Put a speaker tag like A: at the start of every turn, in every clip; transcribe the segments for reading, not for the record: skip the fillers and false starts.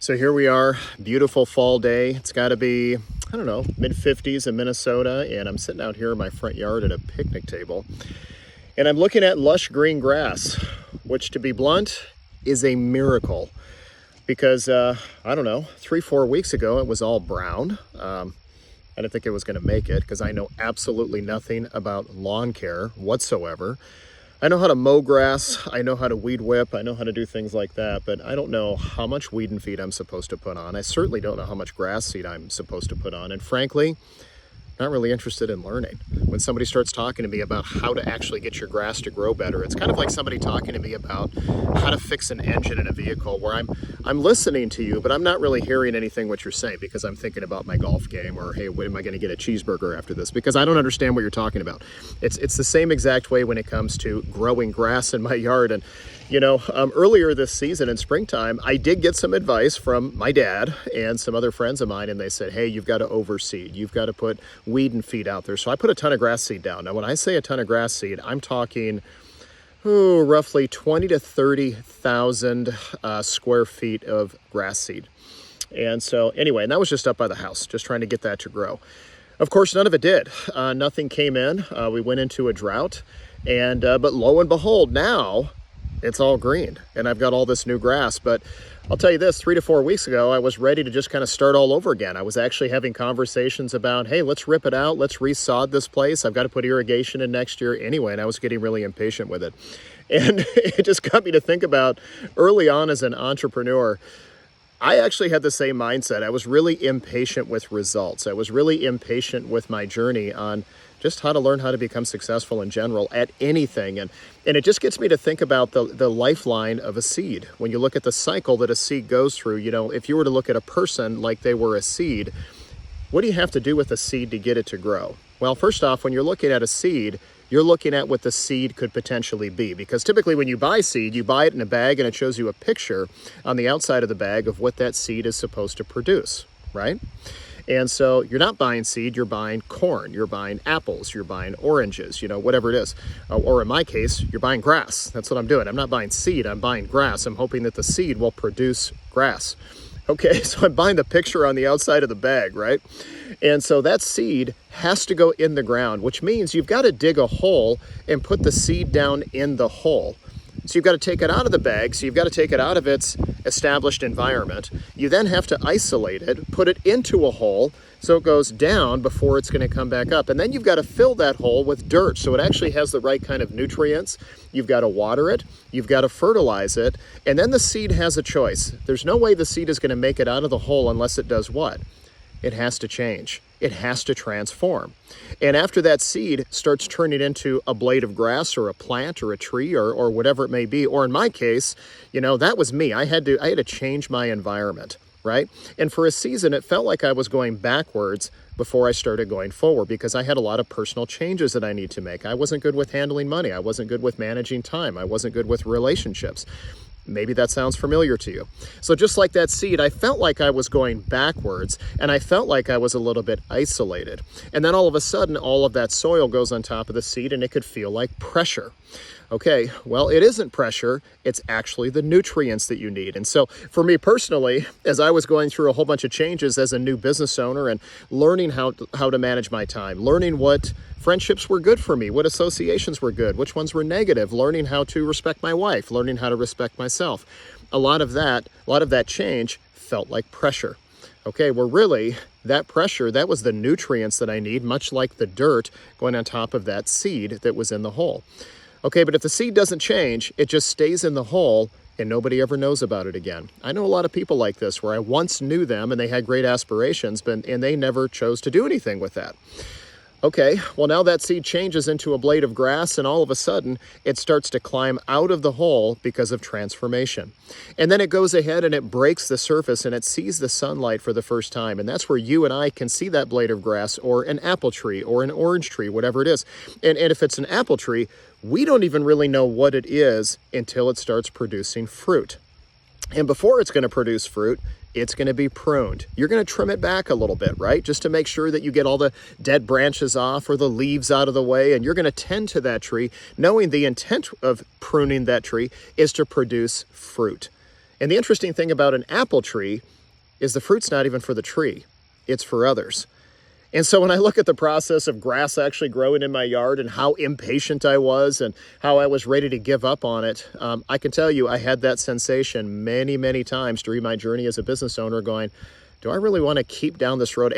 A: So here we are, beautiful fall day. It's got to be, I don't know, mid-50s in Minnesota, and I'm sitting out here in my front yard at a picnic table, and I'm looking at lush green grass, which, to be blunt, is a miracle because, I don't know, 3-4 weeks ago it was all brown. I didn't think it was going to make it because I know absolutely nothing about lawn care whatsoever. I know how to mow grass, I know how to weed whip, I know how to do things like that, but I don't know how much weed and feed I'm supposed to put on. I certainly don't know how much grass seed I'm supposed to put on, and frankly, not really interested in learning. When somebody starts talking to me about how to actually get your grass to grow better, it's kind of like somebody talking to me about how to fix an engine in a vehicle, where I'm listening to you, but I'm not really hearing anything what you're saying because I'm thinking about my golf game, or hey, when am I going to get a cheeseburger after this? Because I don't understand what you're talking about. It's the same exact way when it comes to growing grass in my yard. And you know, earlier this season in springtime, I did get some advice from my dad and some other friends of mine, and they said, hey, you've got to overseed. You've got to put weed and feed out there. So I put a ton of grass seed down. Now, when I say a ton of grass seed, I'm talking roughly 20 to 30,000 square feet of grass seed. And so anyway, and that was just up by the house, just trying to get that to grow. Of course, none of it did. Nothing came in. We went into a drought, and but lo and behold, now it's all green and I've got all this new grass. But I'll tell you this, 3 to 4 weeks ago, I was ready to just kind of start all over again. I was actually having conversations about, hey, let's rip it out. Let's resod this place. I've got to put irrigation in next year anyway. And I was getting really impatient with it. And it just got me to think about early on as an entrepreneur, I actually had the same mindset. I was really impatient with results. I was really impatient with my journey on just how to learn how to become successful in general at anything. And it just gets me to think about the lifeline of a seed. When you look at the cycle that a seed goes through, you know, if you were to look at a person like they were a seed, what do you have to do with a seed to get it to grow? Well, first off, when you're looking at a seed, you're looking at what the seed could potentially be. Because typically when you buy seed, you buy it in a bag and it shows you a picture on the outside of the bag of what that seed is supposed to produce, right? And so you're not buying seed, you're buying corn, you're buying apples, you're buying oranges, you know, whatever it is. Or in my case, you're buying grass. That's what I'm doing. I'm not buying seed, I'm buying grass. I'm hoping that the seed will produce grass. Okay, so I'm buying the picture on the outside of the bag, right? And so that seed has to go in the ground, which means you've got to dig a hole and put the seed down in the hole. So you've got to take it out of the bag, so you've got to take it out of its established environment. You then have to isolate it, put it into a hole so it goes down before it's going to come back up. And then you've got to fill that hole with dirt so it actually has the right kind of nutrients. You've got to water it, you've got to fertilize it, and then the seed has a choice. There's no way the seed is going to make it out of the hole unless it does what? It has to change. It has to transform. And after that seed starts turning into a blade of grass or a plant or a tree or whatever it may be, or in my case, you know, that was me. I had to change my environment, right? And for a season, it felt like I was going backwards before I started going forward because I had a lot of personal changes that I need to make. I wasn't good with handling money. I wasn't good with managing time. I wasn't good with relationships. Maybe that sounds familiar to you. So just like that seed, I felt like I was going backwards and I felt like I was a little bit isolated. And then all of a sudden, all of that soil goes on top of the seed and it could feel like pressure. Okay, well, it isn't pressure, it's actually the nutrients that you need. And so for me personally, as I was going through a whole bunch of changes as a new business owner and learning how to manage my time, learning what friendships were good for me, what associations were good, which ones were negative, learning how to respect my wife, learning how to respect myself. A lot of that change felt like pressure. Okay, well really, that pressure, that was the nutrients that I need, much like the dirt going on top of that seed that was in the hole. Okay, but if the seed doesn't change, it just stays in the hole and nobody ever knows about it again. I know a lot of people like this where I once knew them and they had great aspirations, and they never chose to do anything with that. Okay, well now that seed changes into a blade of grass and all of a sudden it starts to climb out of the hole because of transformation. And then it goes ahead and it breaks the surface and it sees the sunlight for the first time. And that's where you and I can see that blade of grass or an apple tree or an orange tree, whatever it is. And if it's an apple tree, we don't even really know what it is until it starts producing fruit. And before it's going to produce fruit, it's going to be pruned. You're going to trim it back a little bit, right? Just to make sure that you get all the dead branches off or the leaves out of the way. And you're going to tend to that tree, knowing the intent of pruning that tree is to produce fruit. And the interesting thing about an apple tree is the fruit's not even for the tree, it's for others. And so when I look at the process of grass actually growing in my yard and how impatient I was and how I was ready to give up on it, I can tell you I had that sensation many, many times during my journey as a business owner going, do I really want to keep down this road?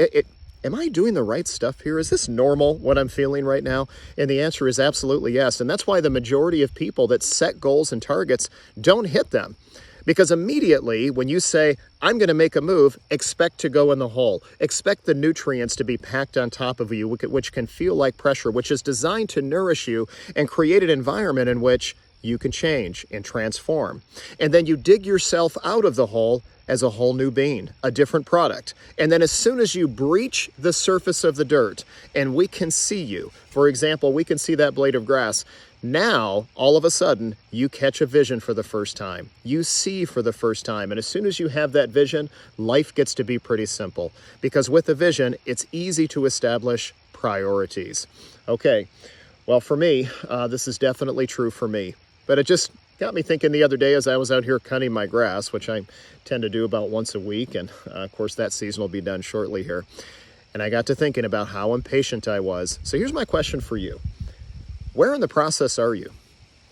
A: Am I doing the right stuff here? Is this normal, what I'm feeling right now? And the answer is absolutely yes. And that's why the majority of people that set goals and targets don't hit them. Because immediately when you say, I'm going to make a move, expect to go in the hole. Expect the nutrients to be packed on top of you, which can feel like pressure, which is designed to nourish you and create an environment in which you can change and transform. And then you dig yourself out of the hole as a whole new being, a different product. And then as soon as you breach the surface of the dirt and we can see you, for example, we can see that blade of grass, now, all of a sudden, you catch a vision for the first time. You see for the first time. And as soon as you have that vision, life gets to be pretty simple. Because with a vision, it's easy to establish priorities. Okay, well, for me, this is definitely true for me. But it just got me thinking the other day as I was out here cutting my grass, which I tend to do about once a week. And of course, that season will be done shortly here. And I got to thinking about how impatient I was. So here's my question for you. Where in the process are you?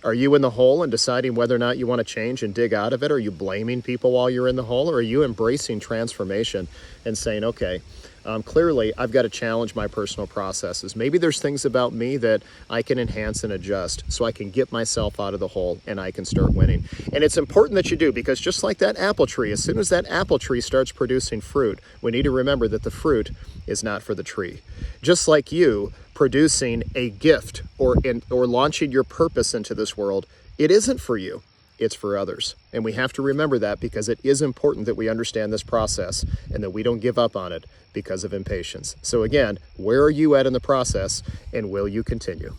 A: Are you in the hole and deciding whether or not you want to change and dig out of it? Are you blaming people while you're in the hole? Or are you embracing transformation and saying, okay, clearly I've got to challenge my personal processes. Maybe there's things about me that I can enhance and adjust so I can get myself out of the hole and I can start winning. And it's important that you do, because just like that apple tree, as soon as that apple tree starts producing fruit, we need to remember that the fruit is not for the tree. Just like you producing a gift or launching your purpose into this world, it isn't for you. It's for others. And we have to remember that, because it is important that we understand this process and that we don't give up on it because of impatience. So again, where are you at in the process, and will you continue?